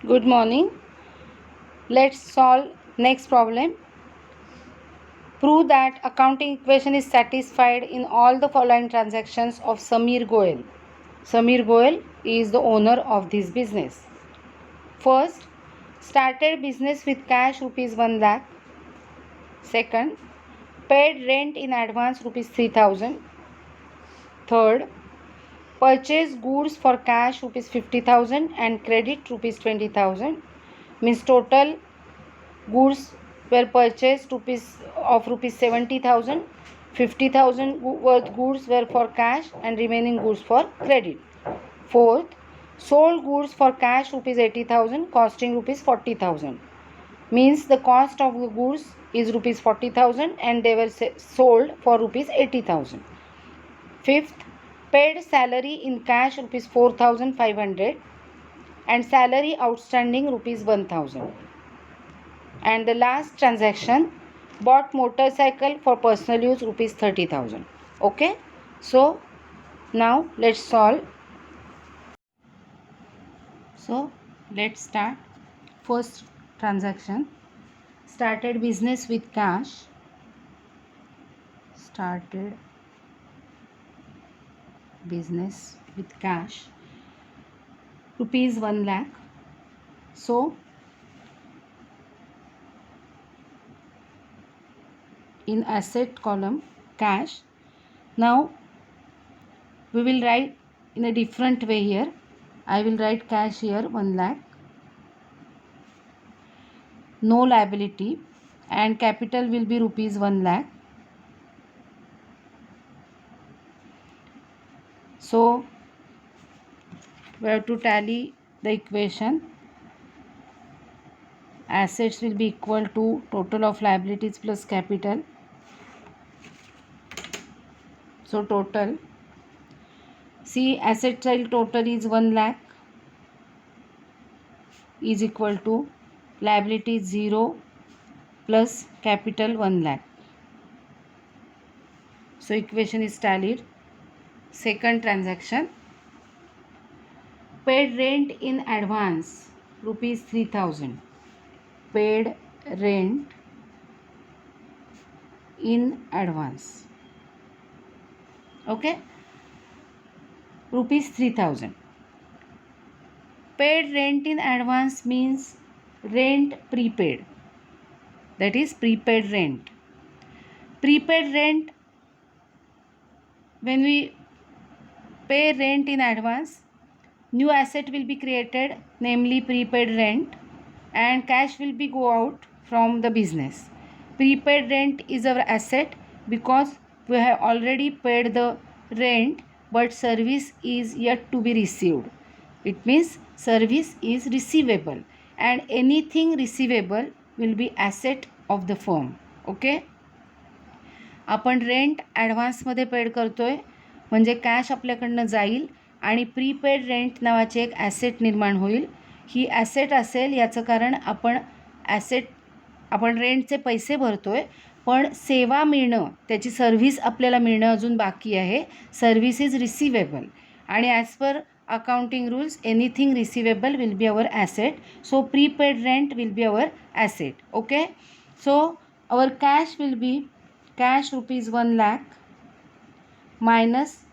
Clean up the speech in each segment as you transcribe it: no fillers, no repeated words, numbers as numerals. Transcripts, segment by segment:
Good morning. Let's solve next problem. Prove that accounting equation is satisfied in all the following transactions of Samir Goel. Samir Goel is the owner of this business. First, started business with cash rupees 1 lakh. Second, paid rent in advance rupees 3000. Third, purchased goods for cash rupees 50,000 and credit rupees 20,000. Means total goods were purchased of rupees 70,000, 50,000 worth goods were for cash and remaining goods for credit. Fourth, sold goods for cash rupees 80,000 costing rupees 40,000. Means the cost of the goods is rupees 40,000 and they were sold for rupees 80,000. Fifth, paid salary in cash rupees 4,500 and salary outstanding rupees 1,000. And the last transaction, bought motorcycle for personal use rupees 30,000. Okay, so now let's solve. So let's start. First transaction, started business with cash. Started business with cash rupees 1 lakh. So in asset column cash, now we will write in a different way here. I will write cash here 1 lakh, no liability, and capital will be rupees 1 lakh. So we have to tally the equation. Assets will be equal to total of liabilities plus capital. So total, see, asset side total is 1 lakh is equal to liability 0 plus capital 1 lakh. So equation is tallied. Second transaction, paid rent in advance rupees 3,000. Paid rent in advance. Okay, rupees 3,000. Paid rent in advance means rent prepaid. That is prepaid rent. Prepaid rent, when we pay rent in advance, new asset will be created, namely prepaid rent, and cash will be go out from the business. Prepaid rent is our asset because we have already paid the rent, but service is yet to be received. It means service is receivable, and anything receivable will be asset of the firm. Okay, आपण rent ॲडव्हान्समध्ये paid करतोय म्हणजे cash आपल्याकडनं जाईल आणि prepaid rent नावाचे एक asset निर्माण होईल. ही ॲसेट असेल याचं कारण आपण रेंटचे पैसे भरतोय, पण सेवा मिळणं, त्याची सर्व्हिस आपल्याला मिळणं अजून बाकी आहे. सर्व्हिस इज रिसिवेबल आणि as per accounting rules, anything receivable will be our asset. So prepaid rent will be our asset. Okay, so our cash will be cash rupees 1 lakh minus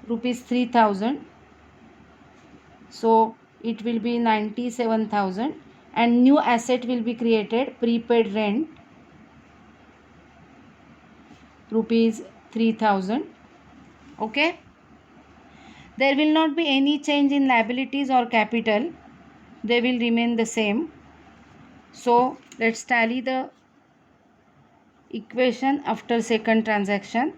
rupees 3,000. So it will be 97,000, and new asset will be created, prepaid rent rupees 3,000. Okay, there will not be any change in liabilities or capital, they will remain the same. So let's tally the equation after second transaction.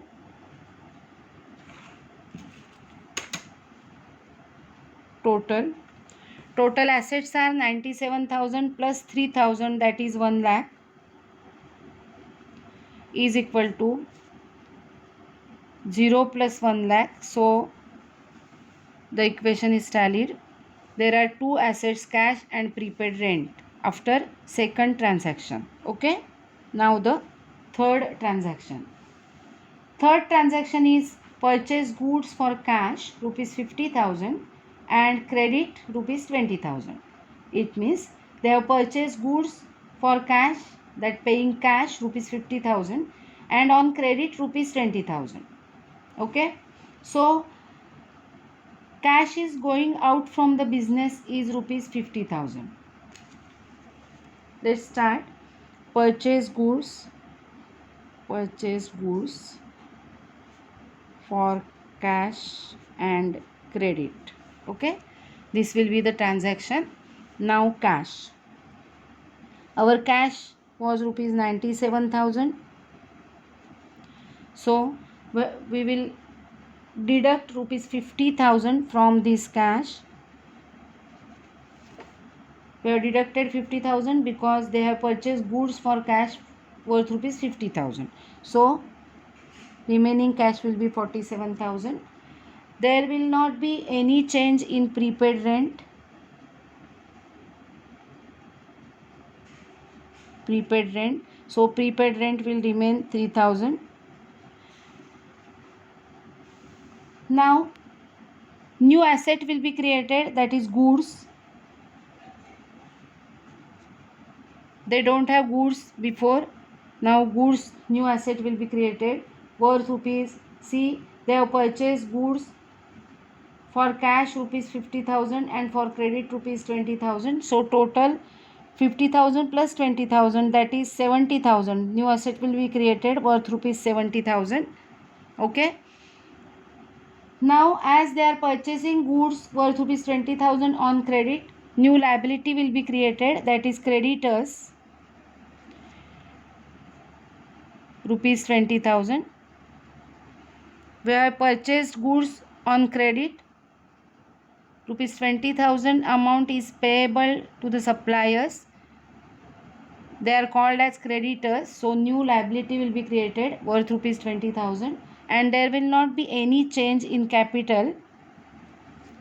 Total assets are 97,000 plus 3,000, that is 1 lakh, is equal to 0 plus 1 lakh. So the equation is tallied. There are two assets, cash and prepaid rent, after second transaction. Okay, now the third transaction. Third transaction is purchase goods for cash rupees 50,000 and credit rupees 20,000. It means they have purchased goods for cash, that paying cash rupees 50,000, and on credit rupees 20,000. Okay, so cash is going out from the business is rupees 50,000. Let's start. Purchase goods for cash and credit. Okay, this will be the transaction. Now cash. Our cash was rupees 97,000. So we will deduct rupees 50,000 from this cash. We have deducted 50,000 because they have purchased goods for cash worth rupees 50,000. So remaining cash will be 47,000. There will not be any change in prepaid rent. So prepaid rent will remain 3,000. Now new asset will be created, that is goods. They don't have goods before. Now goods, new asset will be created worth rupees. See, they have purchased goods for cash rupees 50,000 and for credit rupees 20,000. So total 50,000 plus 20,000, that is 70,000. New asset will be created worth rupees 70,000. Okay. Now as they are purchasing goods worth rupees 20,000 on credit, new liability will be created, that is creditors rupees 20,000. We have purchased goods on credit. Rupees 20,000 amount is payable to the suppliers. They are called as creditors. So new liability will be created worth rupees 20,000, and there will not be any change in capital.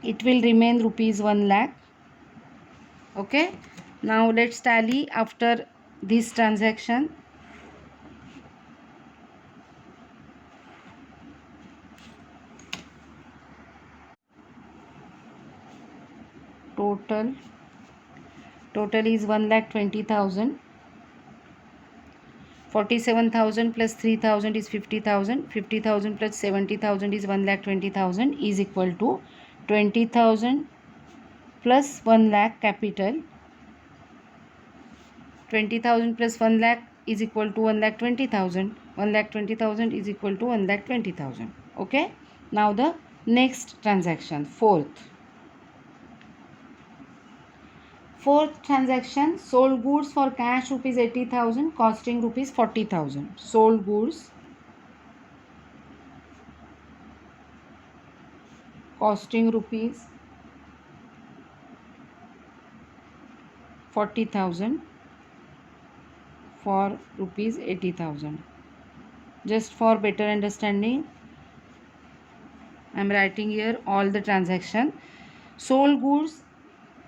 It will remain rupees 1 lakh. Okay. Now let's tally after this transaction. Total is 1,20,000. 47,000 plus 3,000 is 50,000. 50,000 plus 70,000 is 1,20,000 is equal to 20,000 plus 1 lakh capital. 20,000 plus 1 lakh is equal to 1,20,000. 1,20,000 is equal to 1,20,000. Okay. Now the next transaction, Fourth transaction, sold goods for cash rupees 80,000, costing rupees 40,000. Sold goods costing rupees 40,000 for rupees 80,000. Just for better understanding, I am writing here all the transaction. Sold goods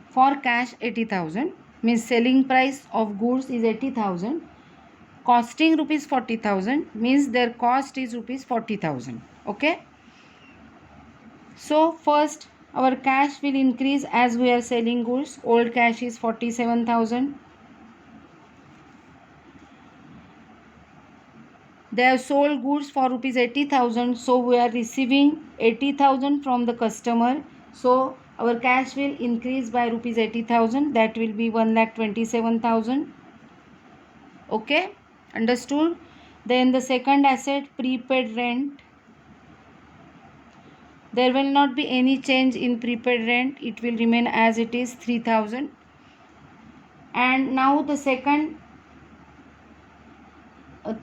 for cash 80,000 means selling price of goods is 80,000. Costing rupees 40,000 means their cost is rupees 40,000. Okay. So first our cash will increase as we are selling goods. Old cash is 47,000. They have sold goods for rupees 80,000. So we are receiving 80,000 from the customer. So our cash will increase by rupees 80,000. That will be 1,27,000. Okay. Understood? Then the second asset, prepaid rent. There will not be any change in prepaid rent. It will remain as it is, 3,000. And now the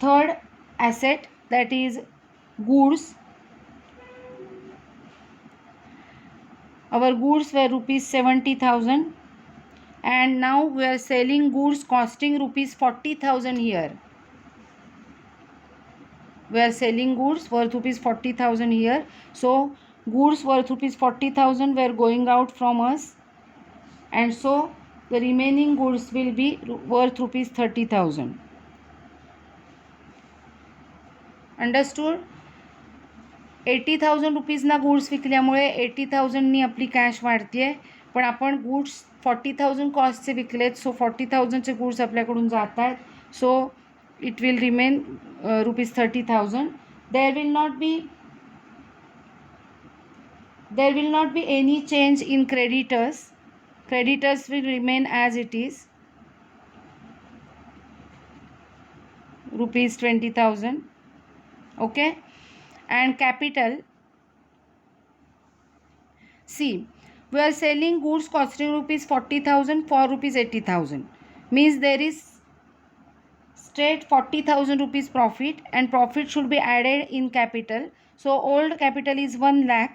third asset, that is goods. Our goods were rupees 70,000, and now we are selling goods costing rupees 40,000 here. We are selling goods worth rupees 40,000 here. So goods worth rupees 40,000 were going out from us, and so the remaining goods will be worth rupees 30,000. Understood. 80,000 रुपीजना goods विकल्यामुळे 80,000नी आपली cash वाढते आहे. पण आपण goods 40,000 कॉस्टचे विकलेत, सो 40,000चे goods आपल्याकडून जात आहेत. So it will remain ₹30,000. There will not be any change in creditors. Creditors will remain as it is, ₹20,000. Okay, and capital, see, we are selling goods costing ₹40,000 for ₹80,000, means there is straight ₹40,000 profit, and profit should be added in capital. So old capital is 1 lakh.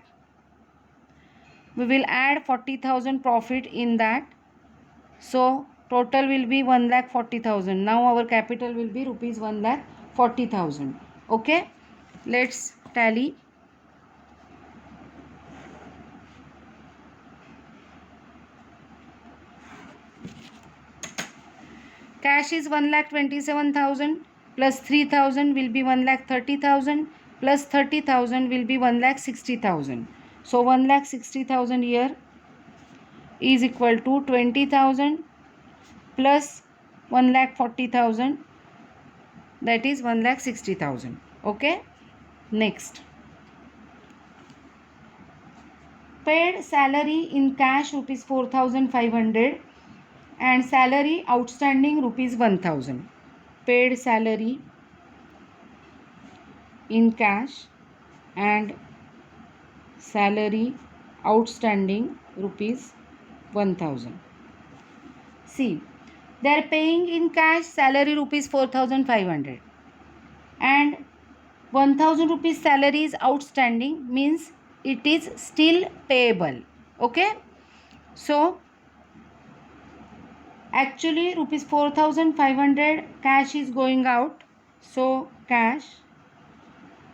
We will add 40,000 profit in that. So total will be 1,40,000. Now our capital will be ₹1,40,000. Okay, let's tally. Cash is 1,27,000 plus 3,000 will be 1,30,000 plus 30,000 will be 1,60,000. So 1,60,000 here is equal to 20,000 plus 1,40,000, that is 1,60,000. Okay, next, paid salary in cash ₹4,500 and salary outstanding ₹1,000. Paid salary in cash and salary outstanding ₹1,000. See, they are paying in cash salary ₹4,500 and ₹1,000 salary is outstanding, means it is still payable. Okay, so actually ₹4,500 cash is going out. So cash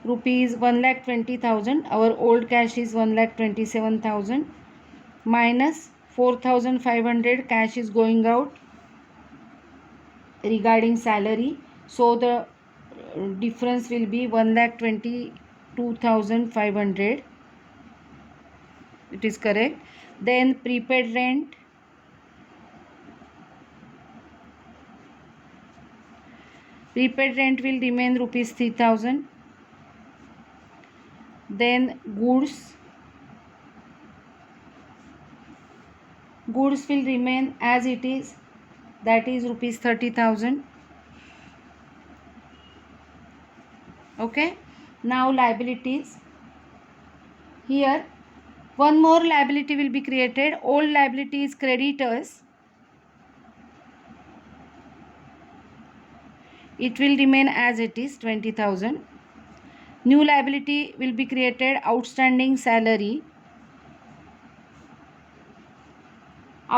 ₹1,20,000, our old cash is 1,27,000 minus 4,500 cash is going out regarding salary. So the difference will be 1,22,500. It is correct. Then prepaid rent, will remain ₹3,000. Then goods will remain as it is, that is ₹30,000. Okay, now liabilities. Here one more liability will be created. Old liability is creditors. It will remain as it is, 20,000. New liability will be created, outstanding salary.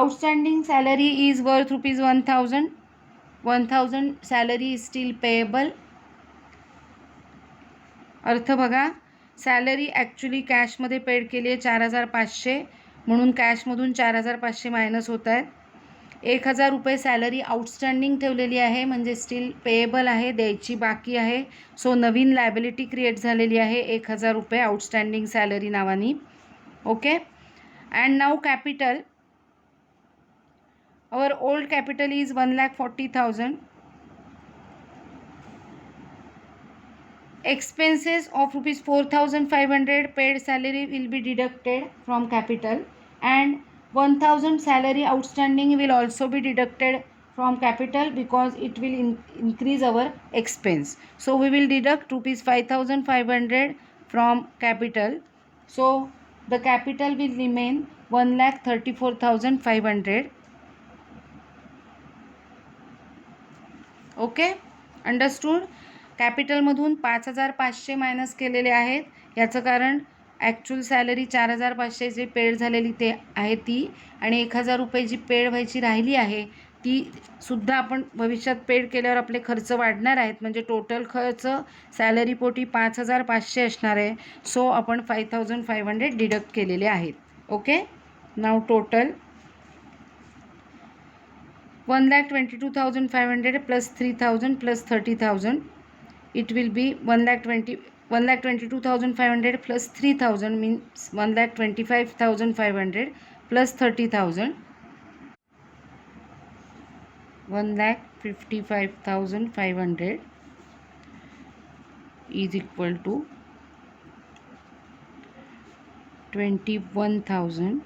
Outstanding salary is worth ₹1,000. 1,000 salary is still payable. अर्थ बघा, salary actually कॅशमध्ये paid केली आहे 4,500, म्हणून कॅशमधून 4,500 minus होत आहेत. ₹1,000 salary outstanding ठेवलेली आहे, म्हणजे स्टील पेएबल आहे, द्यायची बाकी आहे. सो नवीन लायबिलिटी क्रिएट झालेली आहे ₹1,000 आउटस्टँडिंग सॅलरी नावानी. Okay, and now capital, our old capital is 1,40,000. Expenses of ₹4,500 paid salary will be deducted from capital, and 1,000 salary outstanding will also be deducted from capital because it will increase our expense. So we will deduct ₹5,500 from capital. So the capital will remain 1,34,500. Okay, understood? कॅपिटलमधून 5,500 minus केलेले आहेत. याचं कारण actual salary 4,500 जे paid झालेली ते आहे ती, आणि ₹1,000 जी paid व्हायची राहिली आहे ती सुद्धा आपण भविष्यात पेड केल्यावर आपले खर्च वाढणार आहेत, म्हणजे टोटल खर्च सॅलरीपोटी 5,500 असणार आहे. सो आपण 5,500 डिडक्ट केलेले आहेत. Okay, now total 1,22,500 plus 3,000 plus 30,000. It will be 1,22,500 plus 3,000 means 1,25,500 plus 30,000, 1,55,500 is equal to 21,000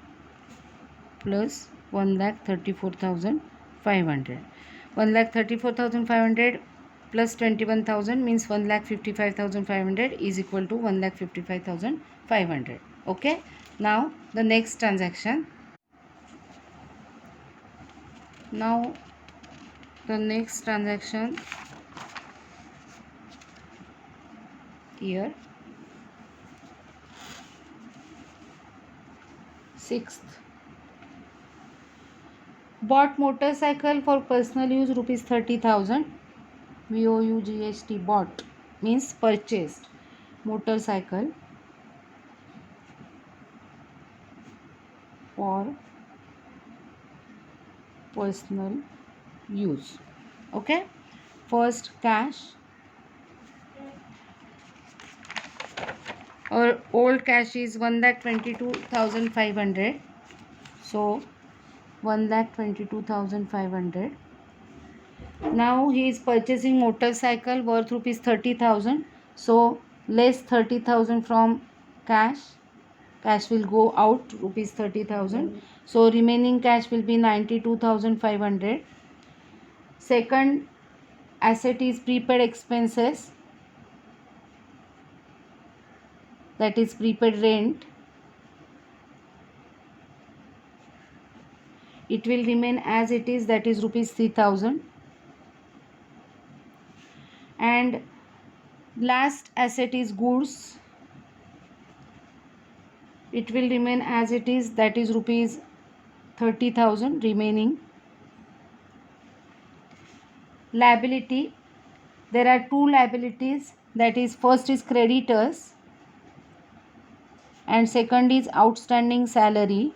plus 1,34,500. 1,34,500 plus 21,000 means 1,55,500 is equal to 1,55,500. Okay. Now the next transaction. Now the next transaction here. Sixth. Bought motorcycle for personal use rupees 30,000. VOUGHT bought means purchased motorcycle for personal use. Okay. First cash. Our old cash is 1,22,500. So 1,22,500. Now he is purchasing motorcycle worth rupees 30,000. So less 30,000 from cash. Cash will go out rupees 30,000. So remaining cash will be 92,500. Second asset is prepaid expenses, that is prepaid rent. It will remain as it is, that is rupees 3,000. And last asset is goods. It will remain as it is, that is rupees 30,000 remaining. Liability. There are two liabilities, that is first is creditors and second is outstanding salary.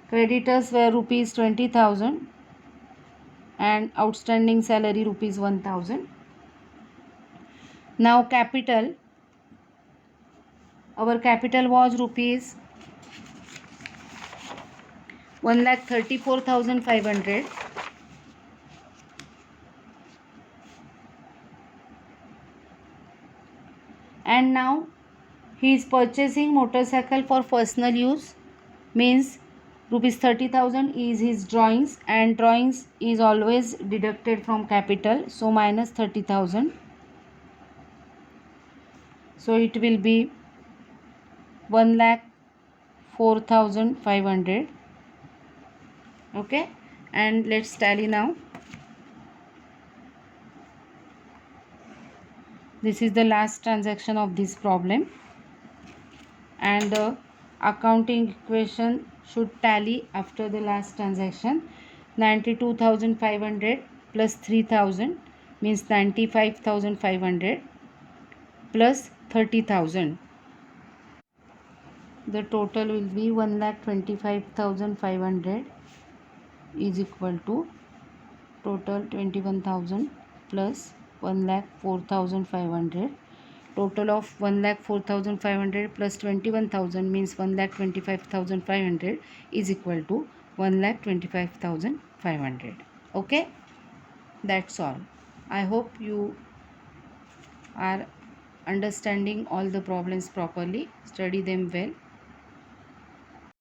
Creditors were rupees 20,000 and outstanding salary rupees 1,000. Now capital. Our capital was rupees 1,34,500. And now he is purchasing motorcycle for personal use, means rupees 30,000 is his drawings, and drawings is always deducted from capital, so minus 30,000. So it will be 1,04,500. Okay, and let's tally now. This is the last transaction of this problem, and the accounting equation should tally after the last transaction. 92,500 plus 3,000 means 95,500 plus 30,000. The total will be 1,25,500 is equal to total 21,000 plus 1,04,500. Total of 1,04,500 plus 21,000 means 1,25,500 is equal to 1,25,500. Okay, that's all. I hope you are understanding all the problems properly. Study them well.